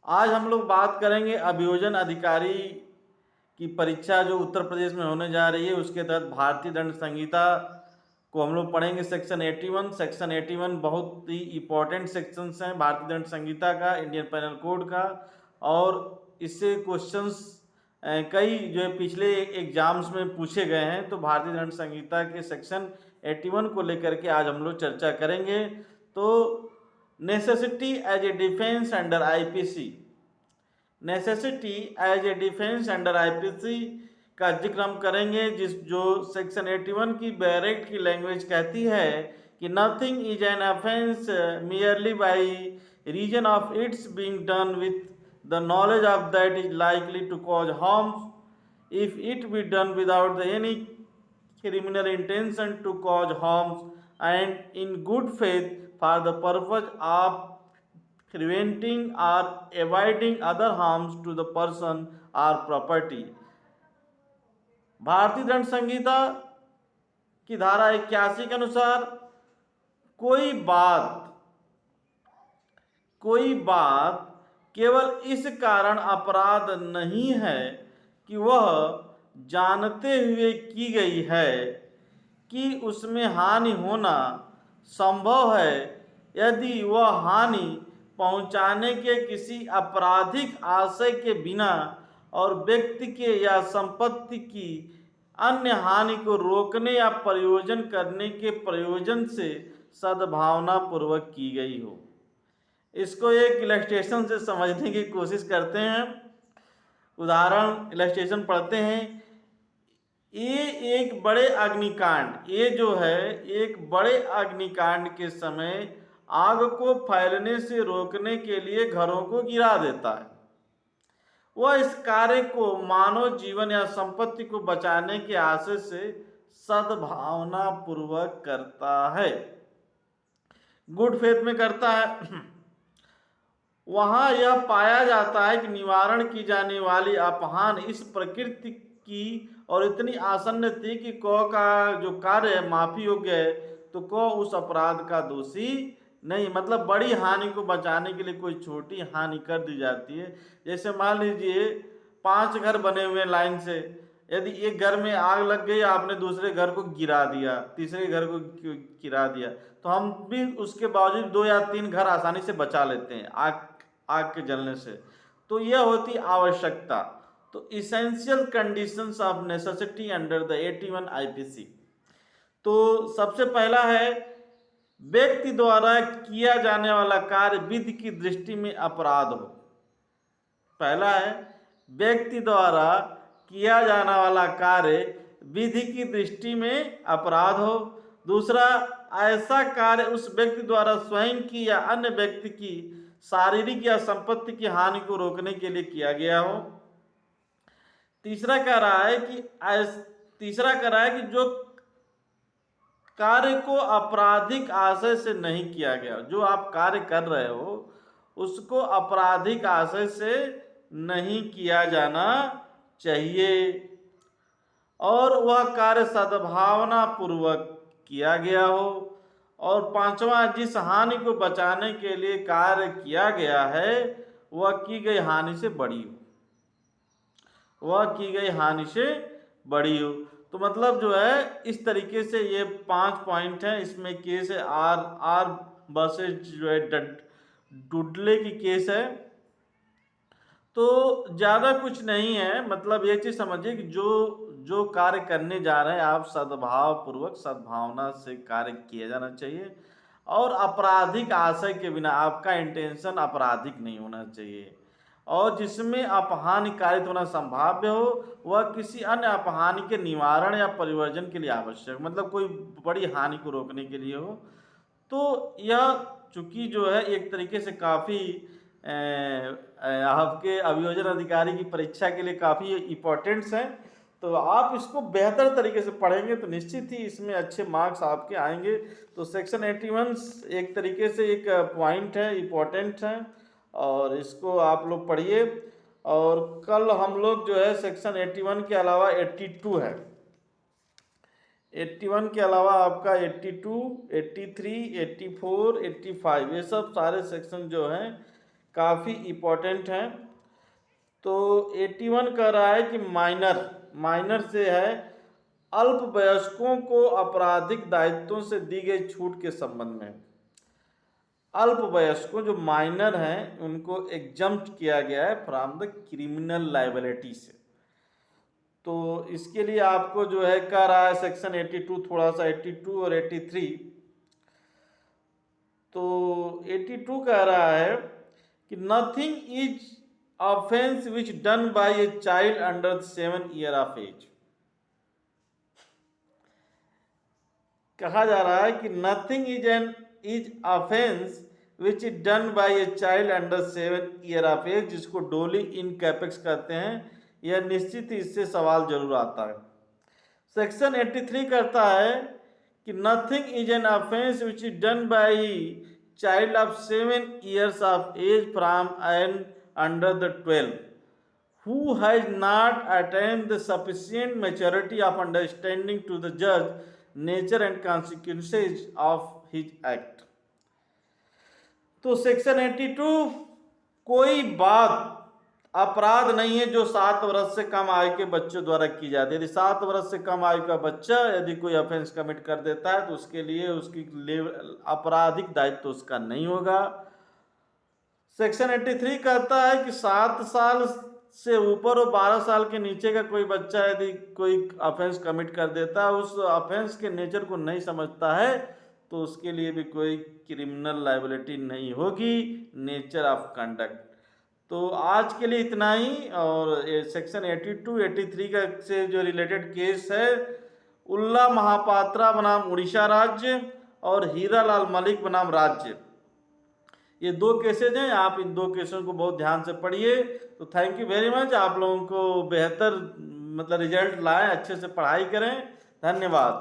आज हम लोग बात करेंगे अभियोजन अधिकारी की परीक्षा जो उत्तर प्रदेश में होने जा रही है, उसके तहत भारतीय दंड संहिता को हम लोग पढ़ेंगे। सेक्शन 81। सेक्शन 81 बहुत ही इम्पोर्टेंट सेक्शंस हैं भारतीय दंड संहिता का, इंडियन पैनल कोड का, और इससे क्वेश्चंस कई जो है पिछले एग्जाम्स में पूछे गए हैं। तो भारतीय दंड संहिता के सेक्शन 81 को लेकर के आज हम लोग चर्चा करेंगे। तो necessity as a defence under IPC, necessity as a defence under IPC का जिक्र हम करेंगे, जो सेक्शन 81 की बैरेक्ट की लैंग्वेज कहती है कि nothing is an offence merely by reason of its being done with the knowledge of that is likely to cause harm if it be done without any criminal intention to cause harms and in good faith for the purpose of preventing or avoiding other harms to the person or property। भारतीय दंड संहिता की धारा 81 के अनुसार कोई बात केवल इस कारण अपराध नहीं है कि वह जानते हुए की गई है कि उसमें हानि होना संभव है, यदि वह हानि पहुंचाने के किसी आपराधिक आशय के बिना और व्यक्ति के या संपत्ति की अन्य हानि को रोकने या प्रयोजन करने के प्रयोजन से सद्भावना पूर्वक की गई हो। इसको एक इलस्ट्रेशन से समझने की कोशिश करते हैं। उदाहरण इलस्ट्रेशन पढ़ते हैं। ये एक बड़े अग्निकांड, ये जो है एक बड़े अग्निकांड के समय आग को फैलने से रोकने के लिए घरों को गिरा देता है। वह इस कार्य को मानव जीवन या संपत्ति को बचाने के आशय से सद्भावना पूर्वक करता है, गुड फेथ में करता है। वहां यह पाया जाता है कि निवारण की जाने वाली अपहान इस प्रकृति की और इतनी आसन्न थी कि कौ का जो कार्य है माफी योग्य है, तो कौ उस अपराध का दोषी नहीं। मतलब बड़ी हानि को बचाने के लिए कोई छोटी हानि कर दी जाती है। जैसे मान लीजिए 5 घर बने हुए लाइन से, यदि एक घर में आग लग गई, आपने दूसरे घर को गिरा दिया, तीसरे घर को गिरा दिया, तो हम भी उसके बावजूद 2 या 3 घर आसानी से बचा लेते हैं आग के जलने से। तो यह होती आवश्यकता। तो essential conditions of necessity under the 81 IPC. तो सबसे पहला है व्यक्ति द्वारा किया जाने वाला कार्य विधि की दृष्टि में अपराध हो। पहला है व्यक्ति द्वारा किया जाने वाला कार्य विधि की दृष्टि में अपराध हो। दूसरा, ऐसा कार्य उस व्यक्ति द्वारा स्वयं की या अन्य व्यक्ति की शारीरिक या संपत्ति की हानि को रोकने के लिए किया गया हो। तीसरा कह रहा है कि जो कार्य को आपराधिक आशय से नहीं किया गया, जो आप कार्य कर रहे हो उसको आपराधिक आशय से नहीं किया जाना चाहिए, और वह कार्य सद्भावना पूर्वक किया गया हो। और पांचवा, जिस हानि को बचाने के लिए कार्य किया गया है वह की गई हानि से बड़ी हो, तो मतलब जो है इस तरीके से ये 5 पॉइंट हैं। इसमें केस है आर वर्सेस जो है डुडले की केस है। तो ज़्यादा कुछ नहीं है, मतलब ये चीज़ समझिए कि जो कार्य करने जा रहे हैं आप सद्भाव पूर्वक सद्भावना से कार्य किया जाना चाहिए, और आपराधिक आशय के बिना, आपका इंटेंशन आपराधिक नहीं होना चाहिए, और जिसमें अपहानि कारित होना संभाव्य हो वह किसी अन्य अपहानि के निवारण या परिवर्जन के लिए आवश्यक, मतलब कोई बड़ी हानि को रोकने के लिए हो। तो यह चूंकि जो है एक तरीके से काफ़ी आपके अभियोजन अधिकारी की परीक्षा के लिए काफ़ी इम्पोर्टेंट्स हैं। तो आप इसको बेहतर तरीके से पढ़ेंगे तो निश्चित ही इसमें अच्छे मार्क्स आपके आएंगे। तो सेक्शन 81 एक तरीके से एक पॉइंट है, इम्पोर्टेंट है, और इसको आप लोग पढ़िए। और कल हम लोग जो है सेक्शन 81 के अलावा 82 है, 81 के अलावा आपका 82, 83, 84, 85 ये सब सारे सेक्शन जो हैं काफ़ी इम्पोर्टेंट हैं। तो 81 कह रहा है कि माइनर से है अल्पवयस्कों को आपराधिक दायित्वों से दी गई छूट के संबंध में। अल्पवयस्कों जो माइनर हैं उनको एग्जम्प्ट किया गया है फ्रॉम द क्रिमिनल लायबिलिटी से। तो इसके लिए आपको जो है कह रहा है सेक्शन 82, थोड़ा सा 82 और 83। तो 82 कह रहा है कि nothing is offence which done by a child under 7 year of age. कहा जा रहा है कि nothing is offence which is done by a child under 7 year of age, जिसको डोली इन कैपेक्स कहते हैं। यह निश्चित ही इससे सवाल जरूर आता है। सेक्शन 83 कहता है कि nothing is an offence which is done by child of 7 years of age from and under the 12 who has not attained the sufficient maturity of understanding to the judge nature and consequences of his act। तो section 82 कोई बात अपराध नहीं है जो 7 वर्ष से कम आयु के बच्चों द्वारा की जाती है। यदि 7 वर्ष से कम आयु का बच्चा यदि कोई ऑफेंस कमिट कर देता है तो उसके लिए उसकी आपराधिक दायित्व तो उसका नहीं होगा। सेक्शन 83 कहता है कि 7 साल से ऊपर और 12 साल के नीचे का कोई बच्चा यदि कोई ऑफेंस कमिट कर देता है, उस ऑफेंस के नेचर को नहीं समझता है, तो उसके लिए भी कोई क्रिमिनल लायबिलिटी नहीं होगी, नेचर ऑफ कंडक्ट। तो आज के लिए इतना ही। और सेक्शन 82, 83 का से जो रिलेटेड केस है, उल्ला महापात्रा बनाम उड़ीसा राज्य और हीरालाल मलिक बनाम राज्य, ये 2 केसेज हैं। आप इन 2 केसों को बहुत ध्यान से पढ़िए। तो थैंक यू वेरी मच। आप लोगों को बेहतर रिजल्ट लाएं, अच्छे से पढ़ाई करें। धन्यवाद।